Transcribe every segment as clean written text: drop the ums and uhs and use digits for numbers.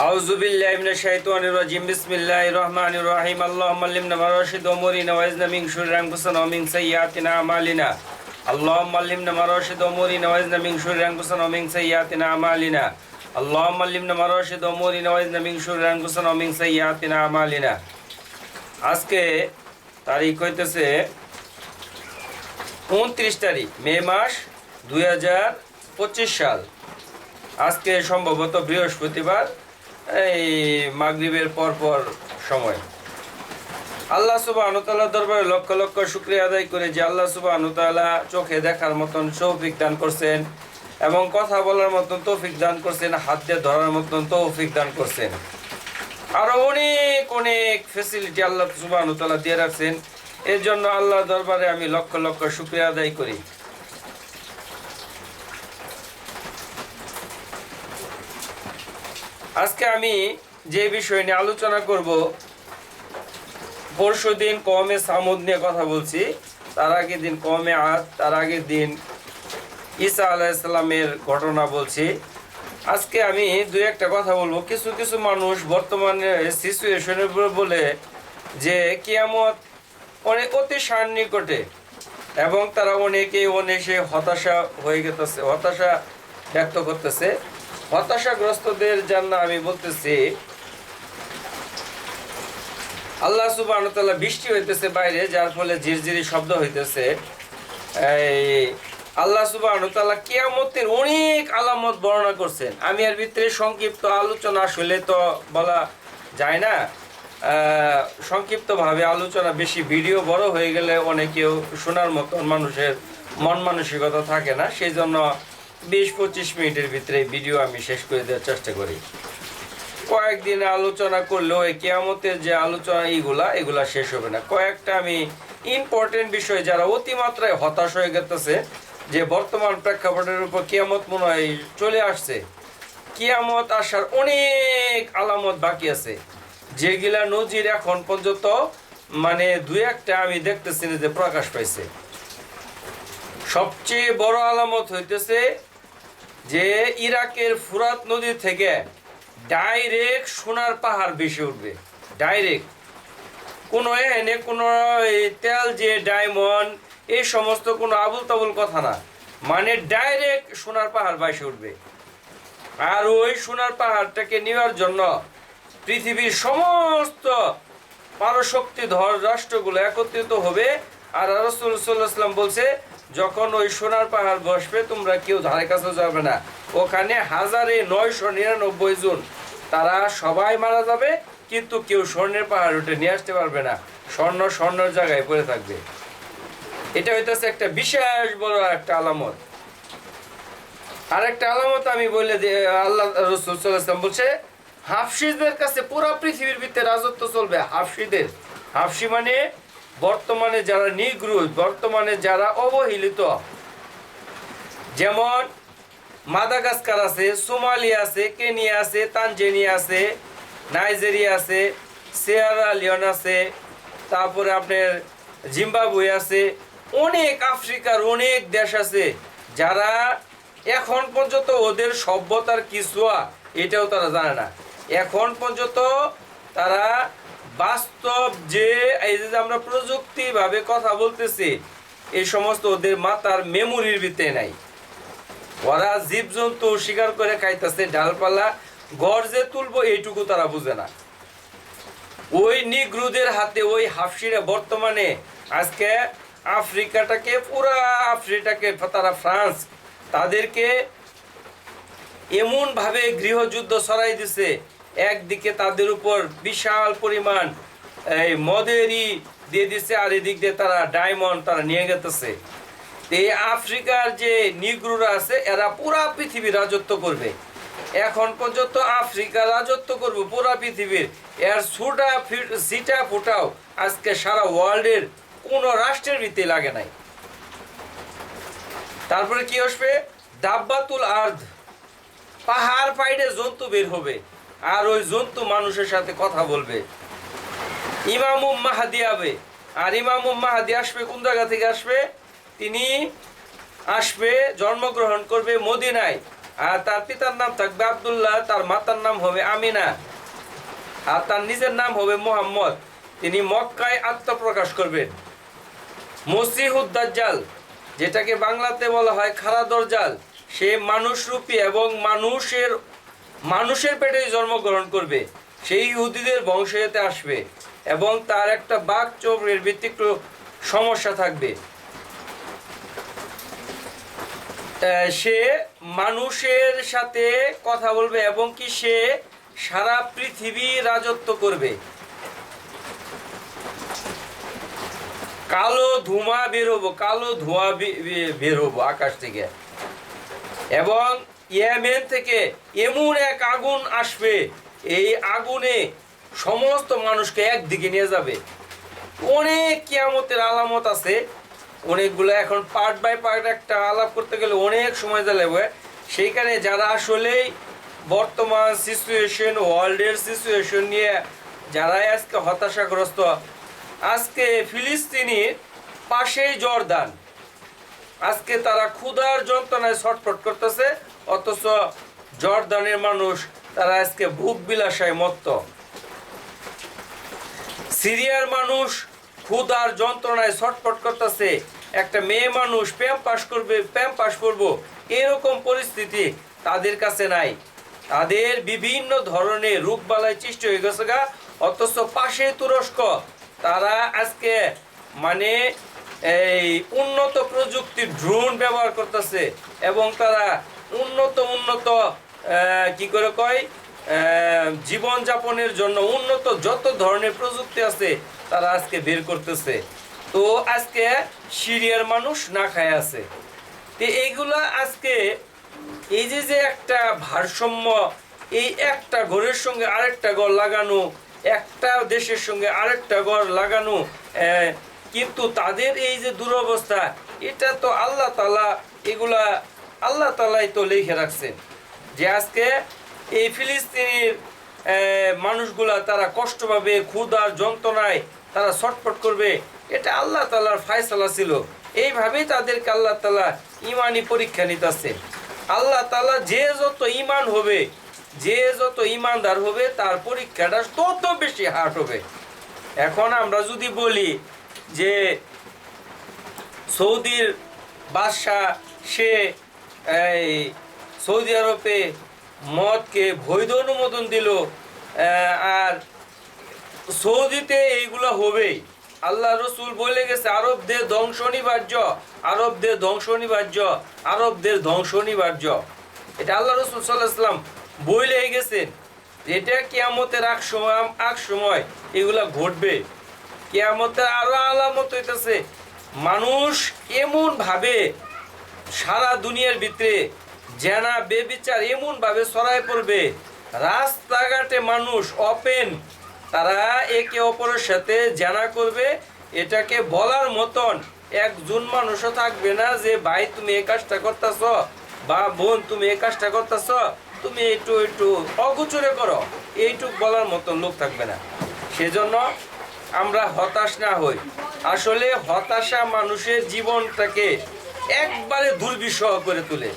আউযু বিল্লাহি মিনাশ শাইতানির রাজিম বিসমিল্লাহির রহমানির রহিম আল্লাহুম্মা আল্লিমনা মা রাশিদু উমুরিনা ওয়া ইজনা মিন শুররি আনফুসিনা ওয়া মিন সাইয়্যাতিনা আমালিনা আল্লাহুম্মা আল্লিমনা মা রাশিদু উমুরিনা ওয়া ইজনা মিন শুররি আনফুসিনা ওয়া মিন সাইয়্যাতিনা আমালিনা আল্লাহুম্মা আল্লিমনা মা রাশিদু উমুরিনা ওয়া ইজনা মিন শুররি আনফুসিনা ওয়া মিন সাইয়্যাতিনা আমালিনা। আজকে তারিখ হইতেছে 29 তারিখ মে মাস 2025 সাল। আজকে সম্ভবত বৃহস্পতিবার, এই মাগরিবের পর সময়। আল্লাহ সুবহানাহু ওয়া তাআলার দরবারে লক্ষ লক্ষ শুকরিয়া আদায় করে যে আল্লাহ সুবহানাহু ওয়া তাআলা চোখে দেখার মতন তৌফিক দান করছেন এবং কথা বলার মতন তৌফিক দান করছেন, হাত দিয়ে ধরার মতন তৌফিক দান করছেন। আরো অনেক অনেক ফ্যাসিলিটি আল্লাহ সুবহানাহু ওয়া তাআলা দিয়ে রাখছেন। এর জন্য আল্লাহর দরবারে আমি লক্ষ লক্ষ শুকরিয়া আদায় করি। আজকে আমি যে বিষয় নিয়ে আলোচনা করব, পরশুদিন কওমে সামুদ নিয়ে কথা বলছি, তার আগের দিন কওমে আদ, তার আগের দিন ঈসা আলাইহিস সালামের ঘটনা বলছি। আজকে আমি দুই একটা কথা বলবো। কিছু কিছু মানুষ বর্তমানে সিচুয়েশনের উপর বলে যে কিয়ামত অনেক অতি সান্নিকটে, এবং তারা অনেকে হতাশা হয়ে গেছে, হতাশা ব্যক্ত করতেছে। হতাশাগ্রস্তদের জন্য আমি বলতেছি, আল্লাহ সুবহানাহু ওয়া তাআলা বৃষ্টি হইতেছে বাইরে, যার ফলে ঝিরঝিরি শব্দ হইতেছে। এই আল্লাহ সুবহানাহু ওয়া তাআলা কিয়ামতের অনেক আলামত বর্ণনা করছেন। আমি এর ভিতরে সংক্ষিপ্ত আলোচনা আসলে তো বলা যায় না, সংক্ষিপ্তভাবে আলোচনা, বেশি ভিডিও বড় হয়ে গেলে অনেকেও শোনার মতন মানুষের মন মানসিকতা থাকে না, সেই জন্য 20-25 মিনিটের ভিতরে ভিডিও আমি শেষ করে দেওয়ার চেষ্টা করি। কয়েকদিন আলোচনা করলেও এই কিয়ামতের যে আলোচনা এগুলা শেষ হবে না। কয়েকটা আমি ইম্পর্টেন্ট বিষয়, যারা অতিমাত্রায় হতাশ হয়ে গেছে যে বর্তমান প্রেক্ষাপটের উপর কিয়ামত মনে হয় চলে আসছে, কিয়ামত আসার অনেক আলামত বাকি আছে, যেগুলা নজির এখন পর্যন্ত মানে দুই একটা আমি দেখতেছি যে প্রকাশ পাইছে। সবচেয়ে বড় আলামত হইতেছে যে ইরাকের ফুরাত নদী থেকে ডাইরেক্ট সোনার পাহাড় ভেসে উঠবে। ডাইরেক্ট কোনো এনে কোনো তেল যে ডায়মন্ড এই সমস্ত কোনো আবুল তাবুল কথা না, মানে ডাইরেক্ট সোনার পাহাড় ভেসে উঠবে। আর ওই সোনার পাহাড়টাকে নেওয়ার জন্য পৃথিবীর সমস্ত পারশক্তিধর রাষ্ট্রগুলো একত্রিত হবে। আর রাসূল সাল্লাল্লাহু আলাইহি ওয়াসাল্লাম বলছে, যখন ওই সোনার পাহাড় বসবে তোমরা কেউ ধারে কাছে যাবে না। ওখানে 1999 জন, তারা সবাই মারা যাবে, কিন্তু কেউ স্বর্ণের পাহাড় উঠে নিয়ে আসতে পারবে না। স্বর্ণের জায়গায় পড়ে থাকবে। এটা হইতেছে একটা বিশেষ বড় একটা আলামত। আর একটা আলামত আমি বলে যে আল্লাহ রাসূল সাল্লাল্লাহু আলাইহি ওয়াসাল্লাম বলছে, হাফসিদের কাছে পুরো পৃথিবীর ভিতরে রাজত্ব চলবে। হাফসি মানে বর্তমানে যারা নিগ্রো, বর্তমানে যারা অবহেলিত, যেমন মাদাগাস্কার আছে, সোমালিয়া আছে, কেনিয়া আছে, তানজানিয়া আছে, নাইজেরিয়া আছে, সিয়েরা লিওন আছে, তারপরে আপনার জিম্বাবুয়ে আছে, অনেক আফ্রিকার অনেক দেশ আছে, যারা এখন পর্যন্ত ওদের সভ্যতার কিছু এটাও তারা জানে না। এখন পর্যন্ত তারা বাস্তব যে এই যে আমরা প্রযুক্তিভাবে কথা বলতেছি, এই সমস্ত ওদের মাথার মেমোরির ভিতরে নাই। ওরা জীবজন্তু শিকার করে খাইতেছে, ডালপালা গর্জে তুলবো এইটুকু তারা বুঝে না। ওই নিগ্রুদের হাতে ওই হাফসিরা বর্তমানে আজকে আফ্রিকাটাকে, পুরা আফ্রিকাটাকে তারা ফ্রান্স তাদেরকে এমনভাবে গৃহযুদ্ধ ছড়াই দিছে, একদিকে তাদের উপর বিশাল পরিমাণ এই মদেরই দিয়ে দিছে, আর এদিক দিয়ে তারা ডায়মন্ড তারা নিয়ে গেতেছে। এই আফ্রিকার যে নিগ্রোরা আছে, এরা পুরা পৃথিবী রাজত্ব করবে। এখন পর্যন্ত আফ্রিকা রাজত্ব করবে পুরা পৃথিবীর। এর সিটা ফুটাও আজকে সারা ওয়ার্ল্ডের কোনো রাষ্ট্রের ভিত্তি লাগে নাই। তারপরে কি আসবে? দাব্বাতুল আর্দ, পাহাড় পাইডে জন্তু বের হবে, আর ওই জন্তু মানুষের সাথে কথা বলবে। ইমামুম মাহাদি হবে, আর ইমামুম মাহাদি আসবে কোন জায়গা থেকে আসবে? তিনি আসবে, জন্মগ্রহণ করবে মদিনায়। আর তার পিতার নাম থাকবে আব্দুল্লাহ, তার মাতার নাম হবে আমিনা, আর তার নিজের নাম হবে মুহাম্মদ। তিনি মক্কায় আত্মপ্রকাশ করবেন। মসিহুদ দাজ্জাল, যেটাকে বাংলাতে বলা হয় খাড়া দরজাল, সে মানুষরূপী এবং মানুষের পেটে জন্মগ্রহণ করবে। সেই ইহুদিদের বংশে আসবে এবং তার একটা বাক চোখের ভিত্তিক সমস্যা থাকবে। সে মানুষের সাথে কথা বলবে এবং কি সে সারা পৃথিবী রাজত্ব করবে। কালো ধোঁয়া বের হবো আকাশ থেকে, এবং ইয়েমেন থেকে এমন এক আগুন আসবে, এই আগুনে সমস্ত মানুষকে একদিকে নিয়ে যাবে। অনেক কিয়ামতের আলামত আছে, অনেকগুলো, এখন পার্ট বাই পার্ট একটা আলাপ করতে গেলে অনেক সময় লাগবে। সেইখানে যারা আসলেই বর্তমান সিচুয়েশন, ওয়ার্ল্ডের সিচুয়েশন নিয়ে যারা আজকে হতাশাগ্রস্ত, আজকে ফিলিস্তিনির পাশেই জর্দান, আজকে তারা ক্ষুধার যন্ত্রণায় ছটফট করতেছে, অথচ জর্দানের মানুষ তারা আজকে ভোগ বিলাসায় মত্ত। সিরিয়ার মানুষ ক্ষুধার যন্ত্রণায় ছটফট করতেছে, একটা মেয়ে মানুষ প্রেম পাশ করবো এরকম পরিস্থিতি তাদের কাছে নাই। তাদের বিভিন্ন ধরনের রোগবালাই সৃষ্টি হয়ে গেছে গা, অথচ পাশে তুরস্ক, তারা আজকে মানে এই উন্নত প্রযুক্তির ড্রোন ব্যবহার করতেছে এবং তারা উন্নত কি করে কয় জীবনযাপনের জন্য উন্নত যত ধরনের প্রযুক্তি আছে তারা আজকে বের করতেছে। তো আজকে সিরিয়ার মানুষ না খায় আছে। তো এইগুলা আজকে এই যে একটা ভারসাম্য, এই একটা ঘরের সঙ্গে আরেকটা ঘর লাগানো, একটা দেশের সঙ্গে আরেকটা ঘর লাগানো, কিন্তু তাদের এই যে দুরবস্থা, এটা তো আল্লাহ তাআলা, এগুলা আল্লাহ তাআলাই তো লিখে রাখছেন যে আজকে এই ফিলিস্তিনের মানুষগুলা তারা কষ্ট পাবে, ক্ষুধার যন্ত্রণায় তারা ছটফট করবে, এটা আল্লাহ তাআলার ফায়সালা ছিল। এইভাবেই তাদেরকে আল্লাহ তাআলা ইমানি পরীক্ষা নিতেছে। আল্লাহ তাআলা যে যত ইমান হবে, যে যত ইমানদার হবে, তার পরীক্ষাটা তত বেশি হার্ড হবে। এখন আমরা যদি বলি যে সৌদির বাদশাহ সে এই সৌদি আরবে মদকে বৈধ অনুমোদন দিল, আর সৌদিতে এইগুলো হবেই। আল্লাহ রসুল বলে গেছে আরবদের ধ্বংস অনিবার্য, আরবদের ধ্বংস অনিবার্য, আরবদের ধ্বংস অনিবার্য। এটা আল্লাহ রসুল সাল্লাল্লাহু আলাইহি ওয়াসাল্লাম বলে গেছেন। এটা কিয়ামতের আগ সময় এগুলা ঘটবে। কিয়ামতের আরো আলামত হইতেছে, মানুষ এমন ভাবে সারা দুনিয়ার ভিতরে জেনা বেবিচার এমন ভাবে ছড়ায় পড়বে, রাস্তাঘাটে মানুষ ওপেন, তারা একে অপরের সাথে জেনা করবে। এটাকে বলার মতন একজন মানুষও থাকবে না যে ভাই তুমি এই কাজটা করতেছ, বা বোন তুমি এই কাজটা করতেছ, তুমি একটু অগোচরে করো, এইটুক বলার মতন লোক থাকবে না। সেজন্য আমরা হতাশ না হই। আসলে হতাশা মানুষের জীবনটাকে একবারে দুর্বিষহ করে তোলে।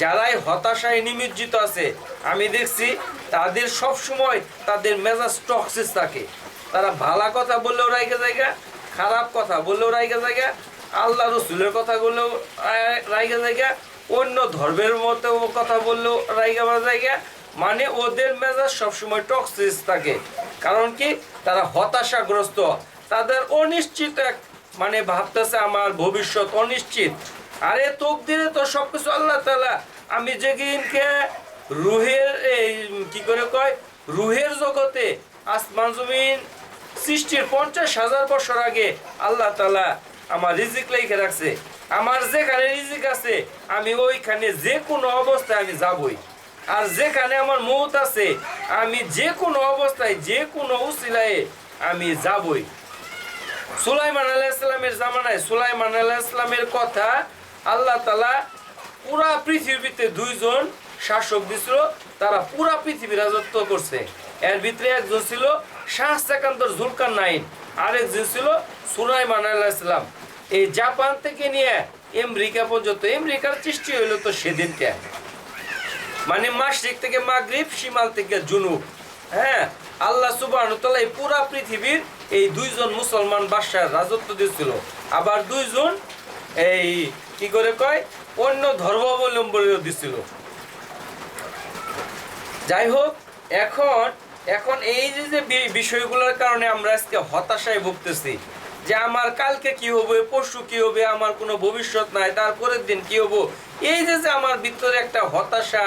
যারাই হতাশায় নিমজ্জিত আছে, আমি দেখছি তাদের সব সময় তাদের মেজাজ টক্সিস থাকে। তারা ভালো কথা বললেও রাইগা জায়গা, খারাপ কথা বললেও রাইগা জায়গা, আল্লাহ রসুলের কথা বললেও রাইগা জায়গা, অন্য ধর্মের মতো কথা বললেও রাইগা জায়গা। মানে ওদের মেজাজ সবসময় টক্সিস থাকে। কারণ কি, তারা হতাশাগ্রস্ত, তাদের অনিশ্চিত মানে ভাবতেছে আমার ভবিষ্যৎ অনিশ্চিত। আরে তকদিরে তো সবকিছু আল্লাহ তাআলা, আমি যেদিনকে রুহের কি করে কয় রুহের জগতে আসমান জমিন সৃষ্টির 50,000 বছর আগে আল্লাহ তাআলা আমার রিজিক লিখে রাখছে। আমার যেখানে রিজিক আছে আমি ওইখানে যে কোনো অবস্থায় আমি যাবই, আর যেখানে আমার মৌত আছে আমি যে কোনো অবস্থায় যে কোনো উসিলায় আমি যাবই। সুলাইমান আলাইহিস সালামের জামানায় সুলাইমান আলাইহিস সালামের কথা আল্লাহ তাআলা পুরা পৃথিবীতে 2 জন শাসক দিছিল, তারা পুরা পৃথিবী রাজত্ব করছে। এর ভিতরে একজন ছিল শাহ সেকান্দর জুলকারনাইন, আরেকজন ছিল সুলাইমান আলাইহিস সালাম। এই জাপান থেকে নিয়ে আমেরিকা পর্যন্ত, আমেরিকার সৃষ্টি হইল তো সেদিনকে। মানে মাশরিক থেকে মাগরিব, শিমাল থেকে জুনুব। হ্যাঁ, আল্লাহ সুবহানাহু ওয়া তাআলা এই পুরা পৃথিবীর এই দুইজন মুসলমান বাদশার রাজত্ব দিয়েছিল। আবার দুইজন এই কি করে কয় অন্য ধর্মাবলম্বীও দিছিল। যাই হোক, এখন এই যে বিষয়গুলোর কারণে আমরা আজকে হতাশায় ভুগতেছি যে আমার কালকে কি হবে, পরশু কি হবে, আমার কোনো ভবিষ্যৎ নাই, তারপরের দিন কি হবো। এই যে আমার ভিতরে একটা হতাশা,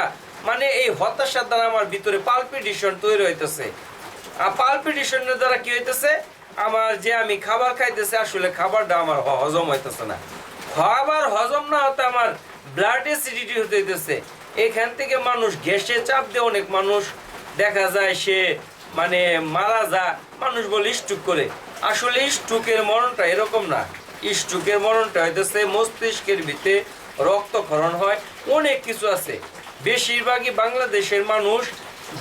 মানে এই হতাশার দ্বারা আমার ভিতরে পালপিটেশন তৈরি হইতেছে। আর পালপিটেশনের দ্বারা কি হইতেছে, আমার যে আমি খাবার খাইতেছে আসলে খাবারটা আমার হজম হইতেছে না। খাবার হজম না হতে আমার ব্লাড অ্যাসিডিটি হইতেছে। এখান থেকে মানুষ গ্যাসে চাপ দিয়ে অনেক মানুষ দেখা যায় সে মানে মারা যায়। মানুষ বলে স্ট্রোক করে, আসলে স্ট্রোকের মরণটা এরকম না। স্ট্রোকের মরণটা হইতেছে মস্তিষ্কের ভিতরে রক্তক্ষরণ হয়, অনেক কিছু আছে। বেশিরভাগই বাংলাদেশের মানুষ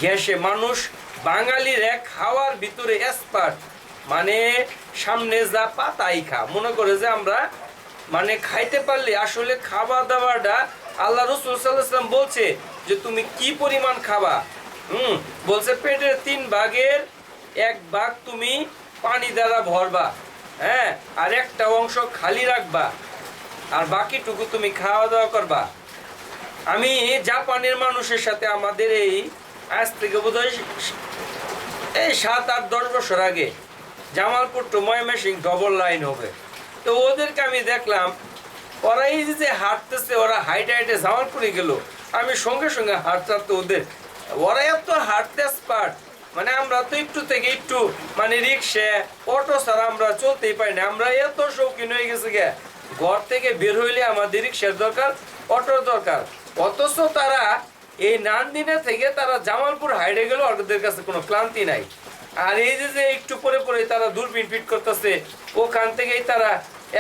গ্যাসে, মানুষ বাঙালিরা খাওয়ার ভিতরে এক্সপার্ট, মানে সামনে যা পাতাই খা মনে করে যে আমরা মানে খাইতে পারলে। আসলে খাওয়া দাওয়াটা আল্লাহ রাসূল সাল্লাল্লাহু আলাইহি ওয়াসাল্লাম বলছে যে তুমি কি পরিমাণ খাবা। বলছে পেটের 3 ভাগের 1 ভাগ তুমি পানি দ্বারা ভরবা, হ্যাঁ, আর একটা অংশ খালি রাখবা, আর বাকিটুকু তুমি খাওয়া দাওয়া করবা। আমি জাপানের মানুষের সাথে আমাদের এই আজ থেকে বোধহয় এই 7-8-10 বছর আগে Jamalpur to Mymensingh double line হবে। তো ওদেরকে আমি দেখলাম, ওরা এই যে হাঁটতেছে, ওরা হাইটে হাইটে জামালপুরে গেল, আমি সঙ্গে সঙ্গে হাঁটতে ওরা এত হাঁটতে এক্সপার্ট। মানে আমরা তো একটু থেকে একটু মানে রিক্সা অটো ছাড়া আমরা চলতেই পারি না। আমরা এত শৌখিন হয়ে গেছে গে, ঘর থেকে বের হইলে আমাদের রিক্সার দরকার, অটোর দরকার। অথচ তারা এই নান্দিনা থেকে তারা জামালপুর হাইটে গেল, ওদের কাছে কোনো ক্লান্তি নাই। আর এই যে একটু পরে পরে তারা দূরবীন ফিট করতেছে, ওখান থেকেই তারা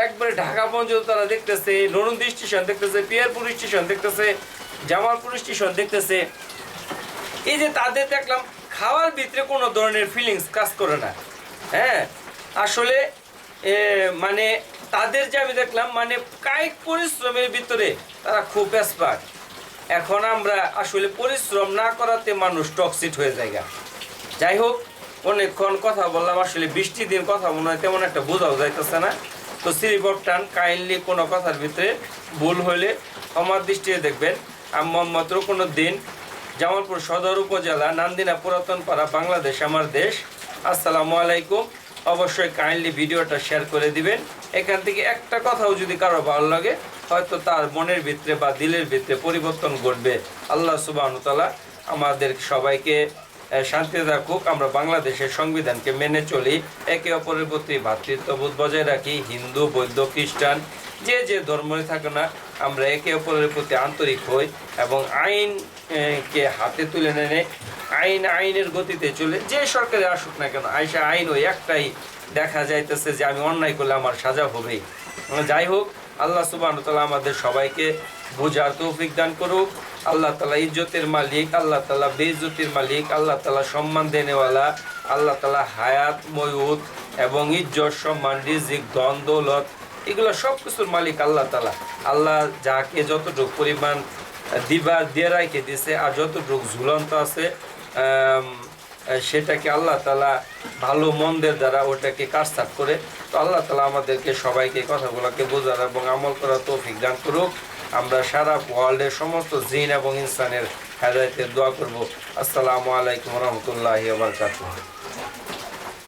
একবারে ঢাকা পর্যন্ত তারা দেখতেছে, নরুন্দি স্টেশন দেখতেছে, পিয়ারপুর স্টেশন দেখতেছে, জামালপুর স্টেশন দেখতেছে। এই যে তাদের দেখলাম খাওয়ার ভিতরে কোনো ধরনের ফিলিংস কাজ করে না। হ্যাঁ, আসলে মানে তাদের যে আমি দেখলাম মানে কায়িক পরিশ্রমের ভিতরে তারা খুব এক্সপার্ট। এখন আমরা আসলে পরিশ্রম না করাতে মানুষ টক্সিক হয়ে যায়। যাই হোক, অনেকক্ষণ কথা বললাম, আসলে বৃষ্টি দিন কথা মনে হয় তেমন একটা বোঝাও যাইতেছে না। তো শ্রীবর্তান কাইন্ডলি কোনো কথার ভিতরে ভুল হইলে ক্ষমার দৃষ্টিতে দেখবেন। আমি মোহাম্মদ রুকনুদ্দিন, জামালপুর সদর উপজেলা, নান্দিনা পুরাতন পাড়া, বাংলাদেশ আমার দেশ। আসসালামু আলাইকুম। অবশ্যই কাইন্ডলি ভিডিওটা শেয়ার করে দিবেন। এখান থেকে একটা কথাও যদি কারো ভালো লাগে, হয়তো তার মনের ভিতরে বা দিলের ভিতরে পরিবর্তন ঘটবে। আল্লাহ সুবহানাহু ওয়া তাআলা আমাদের সবাইকে শান্তি রাখুক। আমরা বাংলাদেশের সংবিধানকে মেনে চলি, একে অপরের প্রতি ভ্রাতৃত্ববোধ বজায় রাখি। হিন্দু, বৌদ্ধ, খ্রিস্টান যে ধর্মই থাকে না, আমরা একে অপরের প্রতি আন্তরিক হই এবং আইনকে হাতে তুলে নেনে আইনের গতিতে চলে। যে সরকারে আসুক না কেন, আইন ওই একটাই দেখা যাইতেছে যে আমি অন্যায় করলে আমার সাজা হবেই। যাই হোক, আল্লাহ সুবহানাহু ওয়া তাআলা আমাদের সবাইকে বোঝার তৌফিক দান করুক। আল্লাহ তাআলা ইজ্জতের মালিক, আল্লাহ তাআলা বেইজ্জতির মালিক, আল্লাহ তাআলা সম্মান দেনেওয়ালা, আল্লাহ তাআলা হায়াত, ময়ূত এবং ইজ্জত, সম্মান, রিজিক, ধন দৌলত, এগুলো সব কিছুর মালিক আল্লাহ তাআলা। আল্লাহ যাকে যতটুকু পরিমাণ দিয়ে রাখে দিছে, আর যতটুকু ঝুলন্ত আছে সেটাকে আল্লাহ তাআলা ভালো মন্দের দ্বারা ওটাকে কাটছাঁট করে। তো আল্লাহ তাআলা আমাদেরকে সবাইকে কথাগুলোকে বোঝার এবং আমল করার তৌফিক দান করুক। আমরা সারা ওয়ার্ল্ডের সমস্ত জিন এবং ইনসানের হেদায়েতের দোয়া করব। আসসালামু আলাইকুম ওয়া রাহমাতুল্লাহি ওয়া বারাকাতুহু।